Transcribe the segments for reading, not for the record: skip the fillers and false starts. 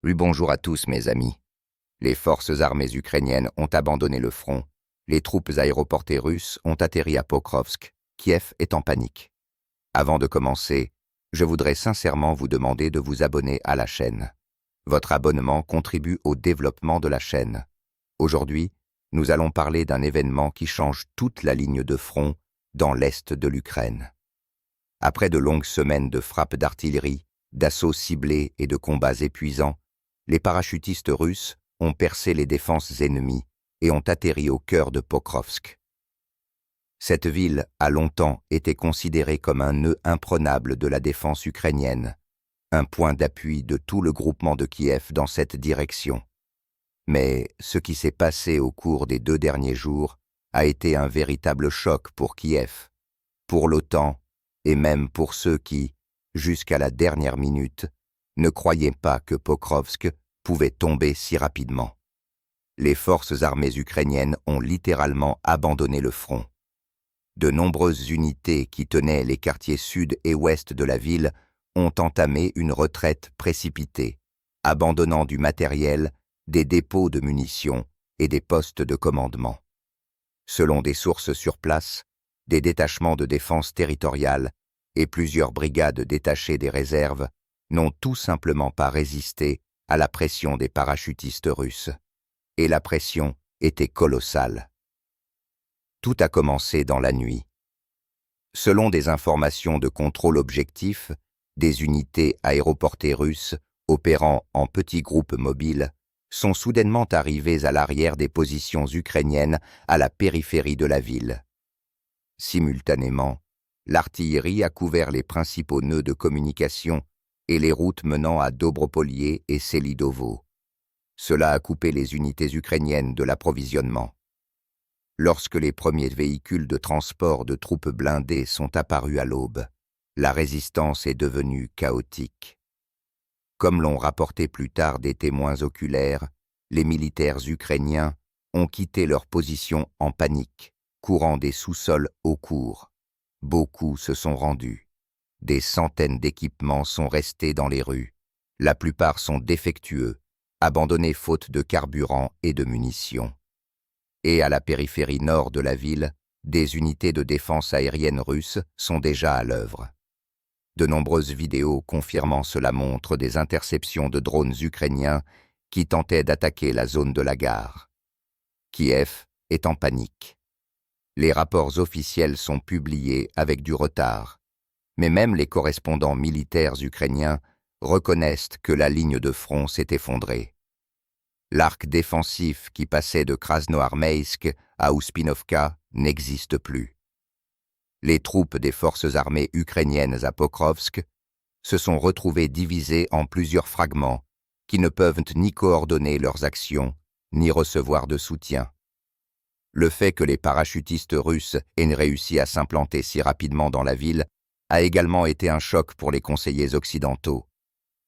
Oui, bonjour à tous mes amis. Les forces armées ukrainiennes ont abandonné le front. Les troupes aéroportées russes ont atterri à Pokrovsk. Kiev est en panique. Avant de commencer, je voudrais sincèrement vous demander de vous abonner à la chaîne. Votre abonnement contribue au développement de la chaîne. Aujourd'hui, nous allons parler d'un événement qui change toute la ligne de front dans l'est de l'Ukraine. Après de longues semaines de frappes d'artillerie, d'assauts ciblés et de combats épuisants, les parachutistes russes ont percé les défenses ennemies et ont atterri au cœur de Pokrovsk. Cette ville a longtemps été considérée comme un nœud imprenable de la défense ukrainienne, un point d'appui de tout le groupement de Kiev dans cette direction. Mais ce qui s'est passé au cours des 2 derniers jours a été un véritable choc pour Kiev, pour l'OTAN et même pour ceux qui, jusqu'à la dernière minute, ne croyaient pas que Pokrovsk pouvait tomber si rapidement. Les forces armées ukrainiennes ont littéralement abandonné le front. De nombreuses unités qui tenaient les quartiers sud et ouest de la ville ont entamé une retraite précipitée, abandonnant du matériel, des dépôts de munitions et des postes de commandement. Selon des sources sur place, des détachements de défense territoriale et plusieurs brigades détachées des réserves n'ont tout simplement pas résisté à la pression des parachutistes russes. Et la pression était colossale. Tout a commencé dans la nuit. Selon des informations de contrôle objectif, des unités aéroportées russes, opérant en petits groupes mobiles, sont soudainement arrivées à l'arrière des positions ukrainiennes à la périphérie de la ville. Simultanément, l'artillerie a couvert les principaux nœuds de communication et les routes menant à Dobropolier et Selidovo. Cela a coupé les unités ukrainiennes de l'approvisionnement. Lorsque les premiers véhicules de transport de troupes blindées sont apparus à l'aube, la résistance est devenue chaotique. Comme l'ont rapporté plus tard des témoins oculaires, les militaires ukrainiens ont quitté leur position en panique, courant des sous-sols au cours. Beaucoup se sont rendus. Des centaines d'équipements sont restés dans les rues. La plupart sont défectueux, abandonnés faute de carburant et de munitions. Et à la périphérie nord de la ville, des unités de défense aérienne russes sont déjà à l'œuvre. De nombreuses vidéos confirmant cela montrent des interceptions de drones ukrainiens qui tentaient d'attaquer la zone de la gare. Kiev est en panique. Les rapports officiels sont publiés avec du retard, mais même les correspondants militaires ukrainiens reconnaissent que la ligne de front s'est effondrée. L'arc défensif qui passait de Krasnoarmeïsk à Ouspinovka n'existe plus. Les troupes des forces armées ukrainiennes à Pokrovsk se sont retrouvées divisées en plusieurs fragments qui ne peuvent ni coordonner leurs actions, ni recevoir de soutien. Le fait que les parachutistes russes aient réussi à s'implanter si rapidement dans la ville a également été un choc pour les conseillers occidentaux.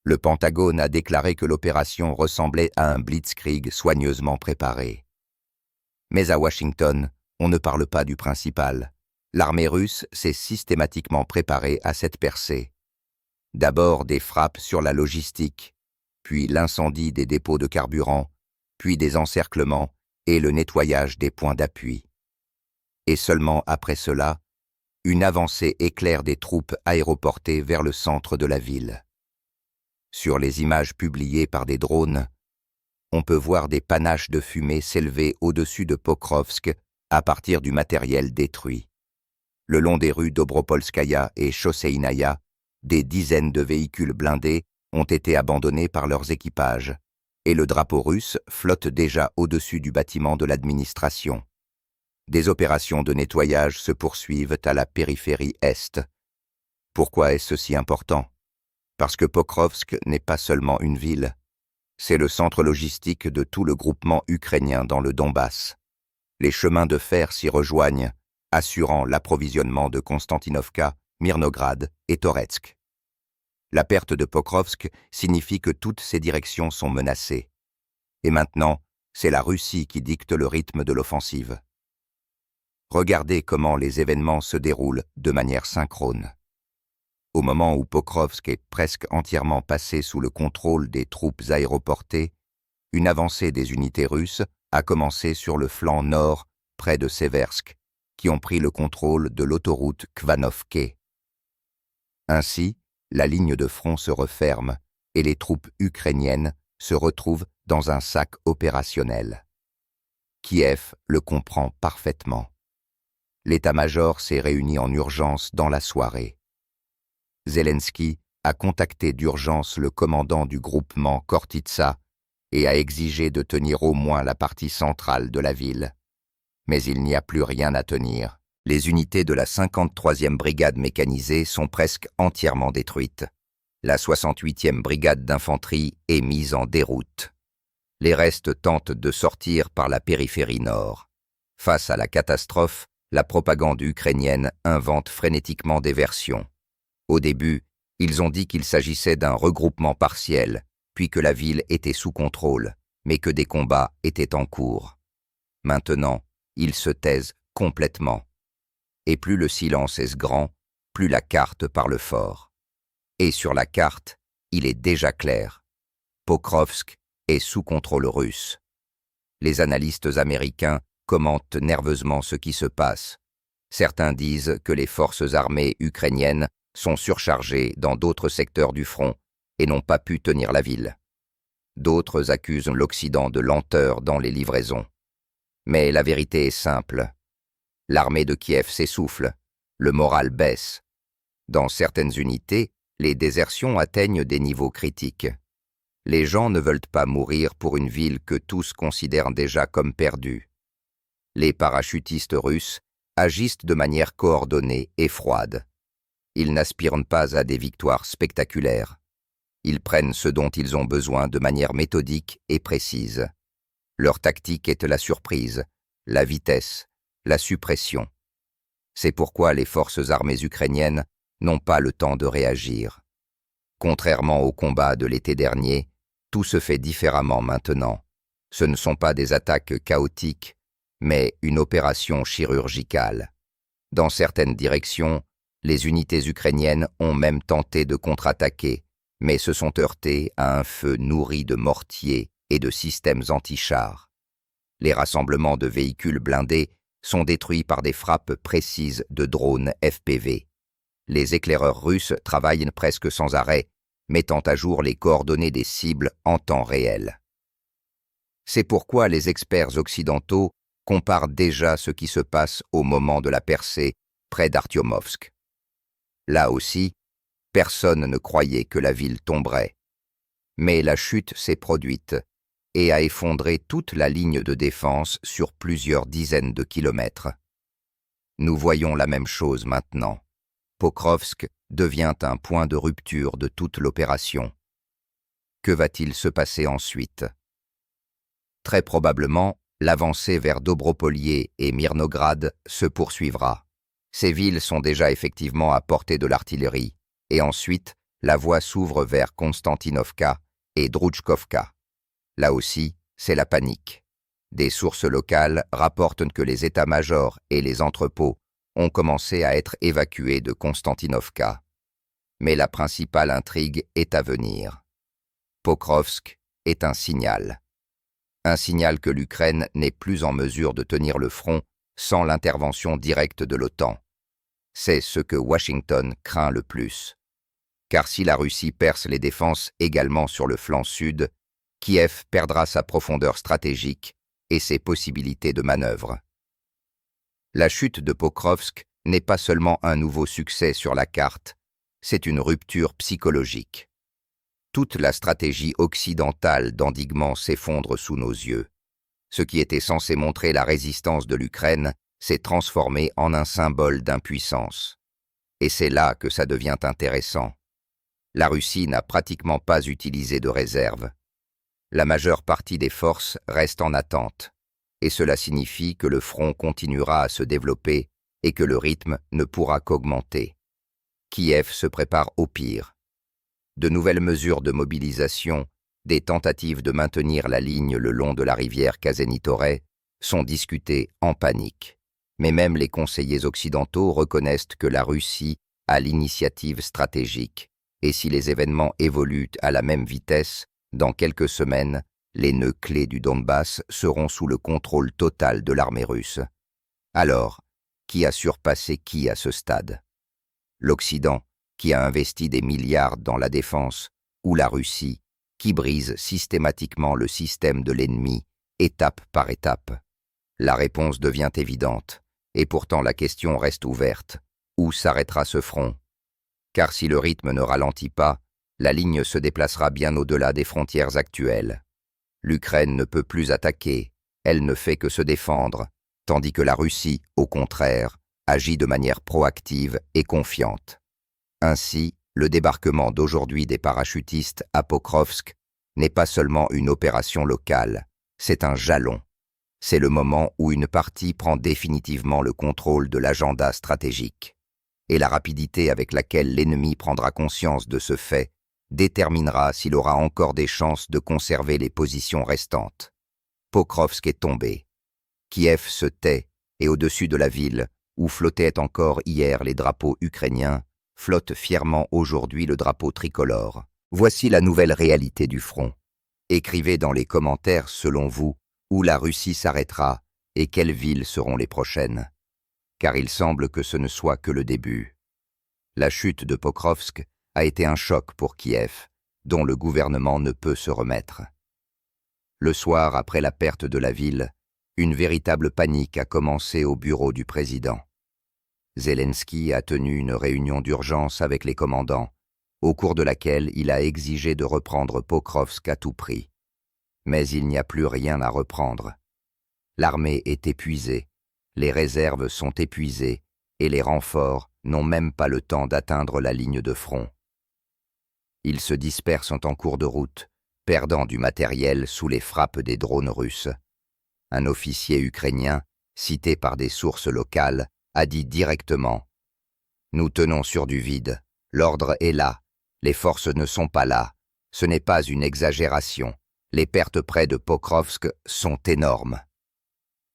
Le Pentagone a déclaré que l'opération ressemblait à un blitzkrieg soigneusement préparé. Mais à Washington, on ne parle pas du principal. L'armée russe s'est systématiquement préparée à cette percée. D'abord des frappes sur la logistique, puis l'incendie des dépôts de carburant, puis des encerclements et le nettoyage des points d'appui. Et seulement après cela, une avancée éclair des troupes aéroportées vers le centre de la ville. Sur les images publiées par des drones, on peut voir des panaches de fumée s'élever au-dessus de Pokrovsk à partir du matériel détruit. Le long des rues Dobropolskaya et Chosseïnaya, des dizaines de véhicules blindés ont été abandonnés par leurs équipages, et le drapeau russe flotte déjà au-dessus du bâtiment de l'administration. Des opérations de nettoyage se poursuivent à la périphérie est. Pourquoi est-ce si important? Parce que Pokrovsk n'est pas seulement une ville, c'est le centre logistique de tout le groupement ukrainien dans le Donbass. Les chemins de fer s'y rejoignent, assurant l'approvisionnement de Konstantinovka, Mirnograd et Toretsk. La perte de Pokrovsk signifie que toutes ces directions sont menacées. Et maintenant, c'est la Russie qui dicte le rythme de l'offensive. Regardez comment les événements se déroulent de manière synchrone. Au moment où Pokrovsk est presque entièrement passé sous le contrôle des troupes aéroportées, une avancée des unités russes a commencé sur le flanc nord, près de Seversk, qui ont pris le contrôle de l'autoroute Khvanovke. Ainsi, la ligne de front se referme et les troupes ukrainiennes se retrouvent dans un sac opérationnel. Kiev le comprend parfaitement. L'état-major s'est réuni en urgence dans la soirée. Zelensky a contacté d'urgence le commandant du groupement Khortytsa et a exigé de tenir au moins la partie centrale de la ville. Mais il n'y a plus rien à tenir. Les unités de la 53e brigade mécanisée sont presque entièrement détruites. La 68e brigade d'infanterie est mise en déroute. Les restes tentent de sortir par la périphérie nord. Face à la catastrophe, la propagande ukrainienne invente frénétiquement des versions. Au début, ils ont dit qu'il s'agissait d'un regroupement partiel, puis que la ville était sous contrôle, mais que des combats étaient en cours. Maintenant, ils se taisent complètement. Et plus le silence est grand, plus la carte parle fort. Et sur la carte, il est déjà clair. Pokrovsk est sous contrôle russe. Les analystes américains commentent nerveusement ce qui se passe. Certains disent que les forces armées ukrainiennes sont surchargées dans d'autres secteurs du front et n'ont pas pu tenir la ville. D'autres accusent l'Occident de lenteur dans les livraisons. Mais la vérité est simple. L'armée de Kiev s'essouffle, le moral baisse. Dans certaines unités, les désertions atteignent des niveaux critiques. Les gens ne veulent pas mourir pour une ville que tous considèrent déjà comme perdue. Les parachutistes russes agissent de manière coordonnée et froide. Ils n'aspirent pas à des victoires spectaculaires. Ils prennent ce dont ils ont besoin de manière méthodique et précise. Leur tactique est la surprise, la vitesse, la suppression. C'est pourquoi les forces armées ukrainiennes n'ont pas le temps de réagir. Contrairement au combat de l'été dernier, tout se fait différemment maintenant. Ce ne sont pas des attaques chaotiques, mais une opération chirurgicale. Dans certaines directions, les unités ukrainiennes ont même tenté de contre-attaquer, mais se sont heurtées à un feu nourri de mortiers et de systèmes anti-chars. Les rassemblements de véhicules blindés sont détruits par des frappes précises de drones FPV. Les éclaireurs russes travaillent presque sans arrêt, mettant à jour les coordonnées des cibles en temps réel. C'est pourquoi les experts occidentaux comparent déjà ce qui se passe au moment de la percée près d'Artyomovsk. Là aussi, personne ne croyait que la ville tomberait. Mais la chute s'est produite et a effondré toute la ligne de défense sur plusieurs dizaines de kilomètres. Nous voyons la même chose maintenant. Pokrovsk devient un point de rupture de toute l'opération. Que va-t-il se passer ensuite? Très probablement, l'avancée vers Dobropolier et Mirnograd se poursuivra. Ces villes sont déjà effectivement à portée de l'artillerie, et ensuite, la voie s'ouvre vers Konstantinovka et Droutchkovka. Là aussi, c'est la panique. Des sources locales rapportent que les états-majors et les entrepôts ont commencé à être évacués de Konstantinovka. Mais la principale intrigue est à venir. Pokrovsk est un signal. Un signal que l'Ukraine n'est plus en mesure de tenir le front sans l'intervention directe de l'OTAN. C'est ce que Washington craint le plus. Car si la Russie perce les défenses également sur le flanc sud, Kiev perdra sa profondeur stratégique et ses possibilités de manœuvre. La chute de Pokrovsk n'est pas seulement un nouveau succès sur la carte, c'est une rupture psychologique. Toute la stratégie occidentale d'endiguement s'effondre sous nos yeux. Ce qui était censé montrer la résistance de l'Ukraine s'est transformé en un symbole d'impuissance. Et c'est là que ça devient intéressant. La Russie n'a pratiquement pas utilisé de réserve. La majeure partie des forces reste en attente, et cela signifie que le front continuera à se développer et que le rythme ne pourra qu'augmenter. Kiev se prépare au pire. De nouvelles mesures de mobilisation, des tentatives de maintenir la ligne le long de la rivière Kazhenitorai sont discutées en panique. Mais même les conseillers occidentaux reconnaissent que la Russie à l'initiative stratégique, et si les événements évoluent à la même vitesse, dans quelques semaines, les nœuds clés du Donbass seront sous le contrôle total de l'armée russe. Alors, qui a surpassé qui à ce stade? L'Occident, qui a investi des milliards dans la défense, ou la Russie, qui brise systématiquement le système de l'ennemi, étape par étape? La réponse devient évidente, et pourtant la question reste ouverte. Où s'arrêtera ce front? Car si le rythme ne ralentit pas, la ligne se déplacera bien au-delà des frontières actuelles. L'Ukraine ne peut plus attaquer, elle ne fait que se défendre, tandis que la Russie, au contraire, agit de manière proactive et confiante. Ainsi, le débarquement d'aujourd'hui des parachutistes à Pokrovsk n'est pas seulement une opération locale, c'est un jalon. C'est le moment où une partie prend définitivement le contrôle de l'agenda stratégique. Et la rapidité avec laquelle l'ennemi prendra conscience de ce fait déterminera s'il aura encore des chances de conserver les positions restantes. Pokrovsk est tombé. Kiev se tait, et au-dessus de la ville, où flottaient encore hier les drapeaux ukrainiens, flotte fièrement aujourd'hui le drapeau tricolore. Voici la nouvelle réalité du front. Écrivez dans les commentaires, selon vous, où la Russie s'arrêtera et quelles villes seront les prochaines. Car il semble que ce ne soit que le début. La chute de Pokrovsk a été un choc pour Kiev, dont le gouvernement ne peut se remettre. Le soir, après la perte de la ville, une véritable panique a commencé au bureau du président. Zelensky a tenu une réunion d'urgence avec les commandants, au cours de laquelle il a exigé de reprendre Pokrovsk à tout prix. Mais il n'y a plus rien à reprendre. L'armée est épuisée, les réserves sont épuisées et les renforts n'ont même pas le temps d'atteindre la ligne de front. Ils se dispersent en cours de route, perdant du matériel sous les frappes des drones russes. Un officier ukrainien, cité par des sources locales, a dit directement « Nous tenons sur du vide, l'ordre est là, les forces ne sont pas là, ce n'est pas une exagération, les pertes près de Pokrovsk sont énormes. »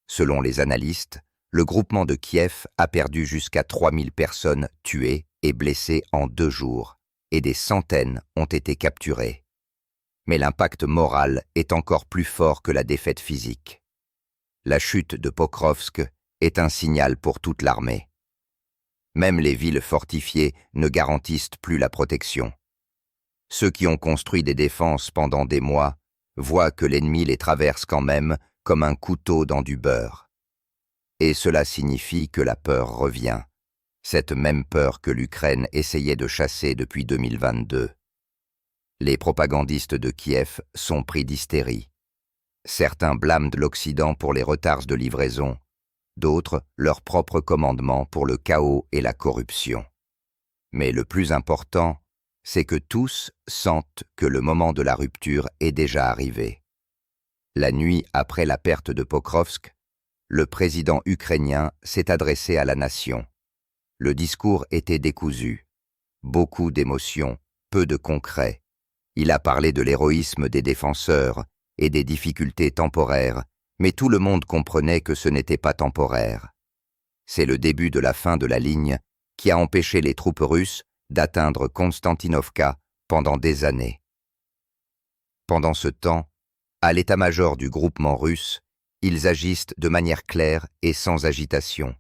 Selon les analystes, le groupement de Kiev a perdu jusqu'à 3000 personnes tuées et blessées en 2 jours, et des centaines ont été capturées. Mais l'impact moral est encore plus fort que la défaite physique. La chute de Pokrovsk est un signal pour toute l'armée. Même les villes fortifiées ne garantissent plus la protection. Ceux qui ont construit des défenses pendant des mois voient que l'ennemi les traverse quand même comme un couteau dans du beurre. Et cela signifie que la peur revient, cette même peur que l'Ukraine essayait de chasser depuis 2022. Les propagandistes de Kiev sont pris d'hystérie. Certains blâment l'Occident pour les retards de livraison, d'autres leur propre commandement pour le chaos et la corruption. Mais le plus important, c'est que tous sentent que le moment de la rupture est déjà arrivé. La nuit après la perte de Pokrovsk, le président ukrainien s'est adressé à la nation. Le discours était décousu. Beaucoup d'émotions, peu de concret. Il a parlé de l'héroïsme des défenseurs et des difficultés temporaires, mais tout le monde comprenait que ce n'était pas temporaire. C'est le début de la fin de la ligne qui a empêché les troupes russes d'atteindre Konstantinovka pendant des années. Pendant ce temps, à l'état-major du groupement russe, ils agissent de manière claire et sans agitation.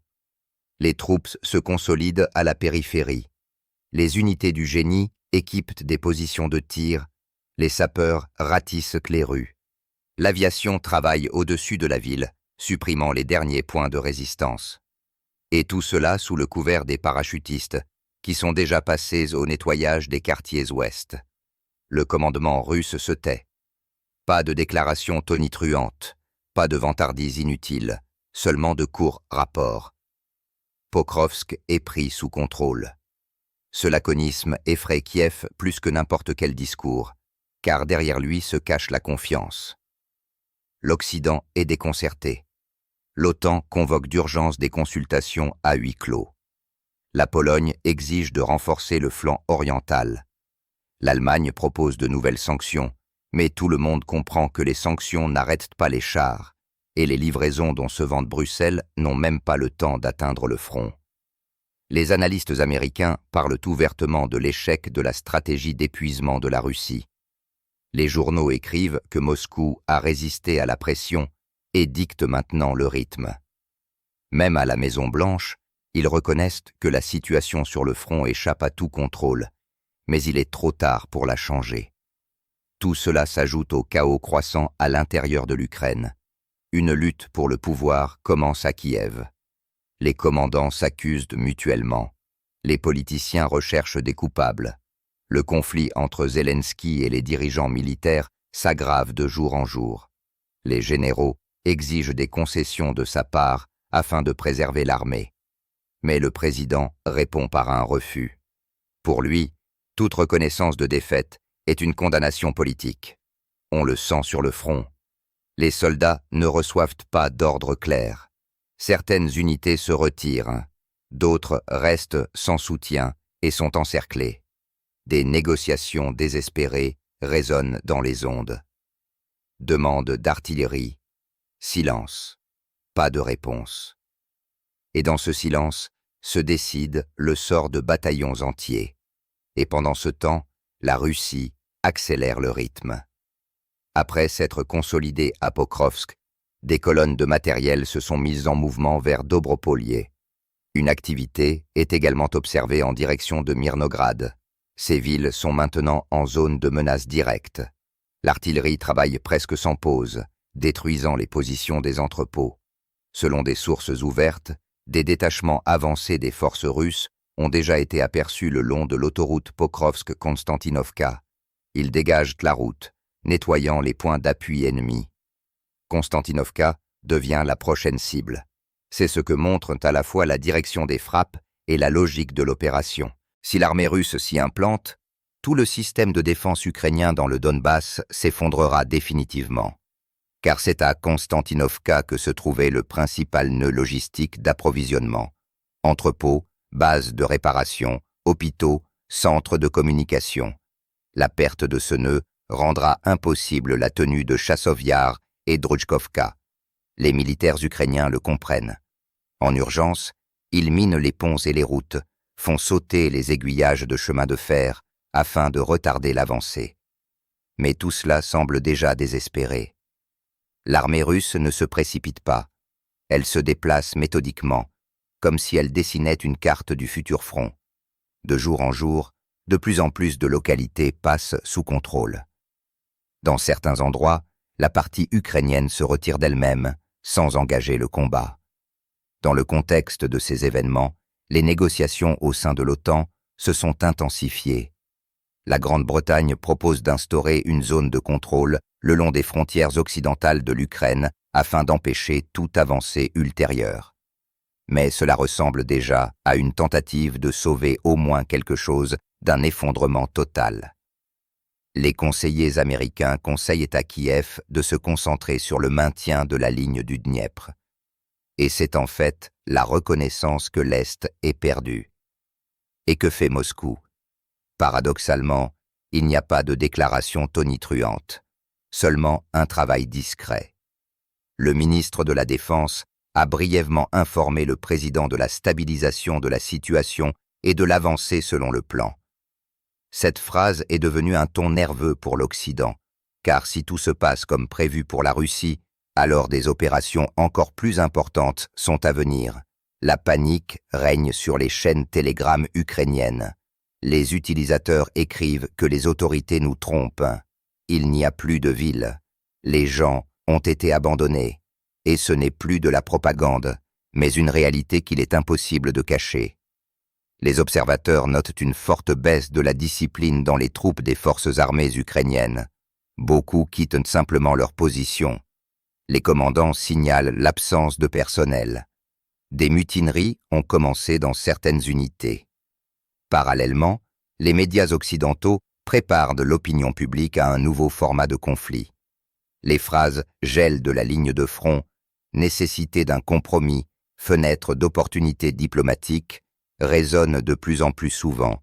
Les troupes se consolident à la périphérie. Les unités du génie équipent des positions de tir, les sapeurs ratissent les rues. L'aviation travaille au-dessus de la ville, supprimant les derniers points de résistance. Et tout cela sous le couvert des parachutistes, qui sont déjà passés au nettoyage des quartiers ouest. Le commandement russe se tait. Pas de déclarations tonitruantes, pas de vantardises inutiles, seulement de courts rapports. Pokrovsk est pris sous contrôle. Ce laconisme effraie Kiev plus que n'importe quel discours, car derrière lui se cache la confiance. L'Occident est déconcerté. L'OTAN convoque d'urgence des consultations à huis clos. La Pologne exige de renforcer le flanc oriental. L'Allemagne propose de nouvelles sanctions, mais tout le monde comprend que les sanctions n'arrêtent pas les chars, et les livraisons dont se vante Bruxelles n'ont même pas le temps d'atteindre le front. Les analystes américains parlent ouvertement de l'échec de la stratégie d'épuisement de la Russie. Les journaux écrivent que Moscou a résisté à la pression et dicte maintenant le rythme. Même à la Maison-Blanche, ils reconnaissent que la situation sur le front échappe à tout contrôle, mais il est trop tard pour la changer. Tout cela s'ajoute au chaos croissant à l'intérieur de l'Ukraine. Une lutte pour le pouvoir commence à Kiev. Les commandants s'accusent mutuellement. Les politiciens recherchent des coupables. Le conflit entre Zelensky et les dirigeants militaires s'aggrave de jour en jour. Les généraux exigent des concessions de sa part afin de préserver l'armée. Mais le président répond par un refus. Pour lui, toute reconnaissance de défaite est une condamnation politique. On le sent sur le front. Les soldats ne reçoivent pas d'ordre clair. Certaines unités se retirent, d'autres restent sans soutien et sont encerclées. Des négociations désespérées résonnent dans les ondes. Demande d'artillerie, silence, pas de réponse. Et dans ce silence se décide le sort de bataillons entiers. Et pendant ce temps, la Russie accélère le rythme. Après s'être consolidée à Pokrovsk, des colonnes de matériel se sont mises en mouvement vers Dobropolye. Une activité est également observée en direction de Mirnograd. Ces villes sont maintenant en zone de menace directe. L'artillerie travaille presque sans pause, détruisant les positions des entrepôts. Selon des sources ouvertes, des détachements avancés des forces russes ont déjà été aperçus le long de l'autoroute Pokrovsk-Konstantinovka. Ils dégagent la route, nettoyant les points d'appui ennemis. Konstantinovka devient la prochaine cible. C'est ce que montrent à la fois la direction des frappes et la logique de l'opération. Si l'armée russe s'y implante, tout le système de défense ukrainien dans le Donbass s'effondrera définitivement. Car c'est à Konstantinovka que se trouvait le principal nœud logistique d'approvisionnement. Entrepôts, bases de réparation, hôpitaux, centres de communication. La perte de ce nœud rendra impossible la tenue de Chassov Yar et Druzhkovka. Les militaires ukrainiens le comprennent. En urgence, ils minent les ponts et les routes, font sauter les aiguillages de chemin de fer afin de retarder l'avancée. Mais tout cela semble déjà désespéré. L'armée russe ne se précipite pas. Elle se déplace méthodiquement, comme si elle dessinait une carte du futur front. De jour en jour, de plus en plus de localités passent sous contrôle. Dans certains endroits, la partie ukrainienne se retire d'elle-même, sans engager le combat. Dans le contexte de ces événements, les négociations au sein de l'OTAN se sont intensifiées. La Grande-Bretagne propose d'instaurer une zone de contrôle le long des frontières occidentales de l'Ukraine afin d'empêcher toute avancée ultérieure. Mais cela ressemble déjà à une tentative de sauver au moins quelque chose d'un effondrement total. Les conseillers américains conseillent à Kiev de se concentrer sur le maintien de la ligne du Dniepr. Et c'est en fait la reconnaissance que l'Est est perdu. Et que fait Moscou? Paradoxalement, il n'y a pas de déclaration tonitruante, seulement un travail discret. Le ministre de la Défense a brièvement informé le président de la stabilisation de la situation et de l'avancée selon le plan. Cette phrase est devenue un ton nerveux pour l'Occident, car si tout se passe comme prévu pour la Russie, alors des opérations encore plus importantes sont à venir. La panique règne sur les chaînes Telegram ukrainiennes. Les utilisateurs écrivent que les autorités nous trompent. Il n'y a plus de ville. Les gens ont été abandonnés. Et ce n'est plus de la propagande, mais une réalité qu'il est impossible de cacher. Les observateurs notent une forte baisse de la discipline dans les troupes des forces armées ukrainiennes. Beaucoup quittent simplement leur position. Les commandants signalent l'absence de personnel. Des mutineries ont commencé dans certaines unités. Parallèlement, les médias occidentaux préparent de l'opinion publique à un nouveau format de conflit. Les phrases « gel de la ligne de front »,« nécessité d'un compromis »,« fenêtre d'opportunité diplomatique » résonnent de plus en plus souvent,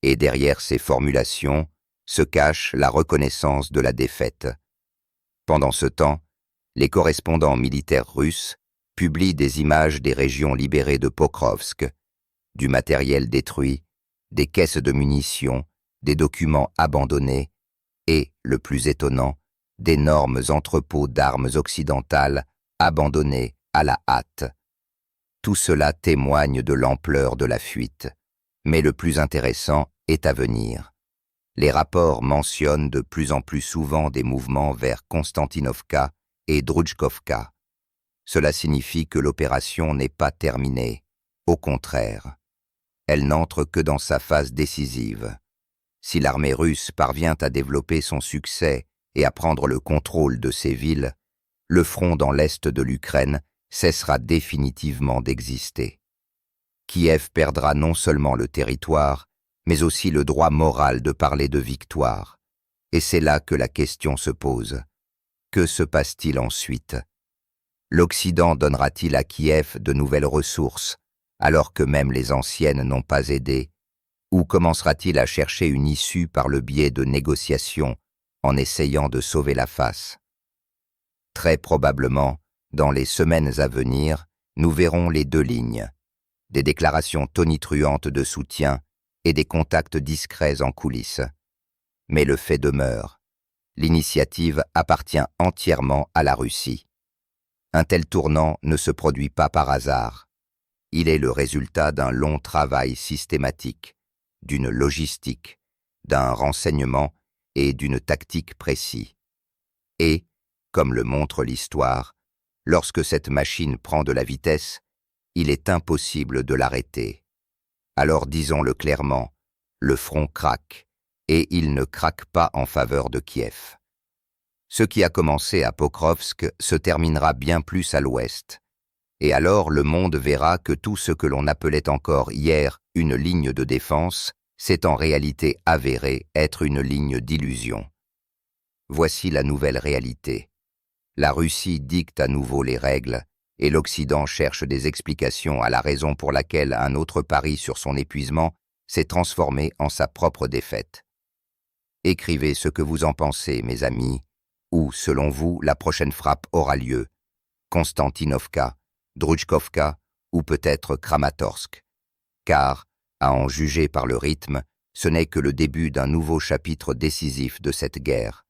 et derrière ces formulations se cache la reconnaissance de la défaite. Pendant ce temps, les correspondants militaires russes publient des images des régions libérées de Pokrovsk. du matériel détruit, des caisses de munitions, des documents abandonnés et, le plus étonnant, d'énormes entrepôts d'armes occidentales abandonnés à la hâte. Tout cela témoigne de l'ampleur de la fuite, mais le plus intéressant est à venir. Les rapports mentionnent de plus en plus souvent des mouvements vers Konstantinovka et Druzhkovka. Cela signifie que l'opération n'est pas terminée. Au contraire, elle n'entre que dans sa phase décisive. Si l'armée russe parvient à développer son succès et à prendre le contrôle de ces villes, le front dans l'est de l'Ukraine cessera définitivement d'exister. Kiev perdra non seulement le territoire, mais aussi le droit moral de parler de victoire. Et c'est là que la question se pose. Que se passe-t-il ensuite? L'Occident donnera-t-il à Kiev de nouvelles ressources, alors que même les anciennes n'ont pas aidé? Ou commencera-t-il à chercher une issue par le biais de négociations, en essayant de sauver la face? Très probablement, dans les semaines à venir, nous verrons les deux lignes, des déclarations tonitruantes de soutien et des contacts discrets en coulisses. Mais le fait demeure, l'initiative appartient entièrement à la Russie. Un tel tournant ne se produit pas par hasard. Il est le résultat d'un long travail systématique, d'une logistique, d'un renseignement et d'une tactique précis. Et, comme le montre l'histoire, lorsque cette machine prend de la vitesse, il est impossible de l'arrêter. Alors disons-le clairement, le front craque, et il ne craque pas en faveur de Kiev. Ce qui a commencé à Pokrovsk se terminera bien plus à l'ouest, et alors le monde verra que tout ce que l'on appelait encore hier une ligne de défense s'est en réalité avéré être une ligne d'illusion. Voici la nouvelle réalité. La Russie dicte à nouveau les règles, et l'Occident cherche des explications à la raison pour laquelle un autre pari sur son épuisement s'est transformé en sa propre défaite. Écrivez ce que vous en pensez, mes amis, où, selon vous, la prochaine frappe aura lieu, Konstantinovka, Druzhkovka ou peut-être Kramatorsk. Car, à en juger par le rythme, ce n'est que le début d'un nouveau chapitre décisif de cette guerre.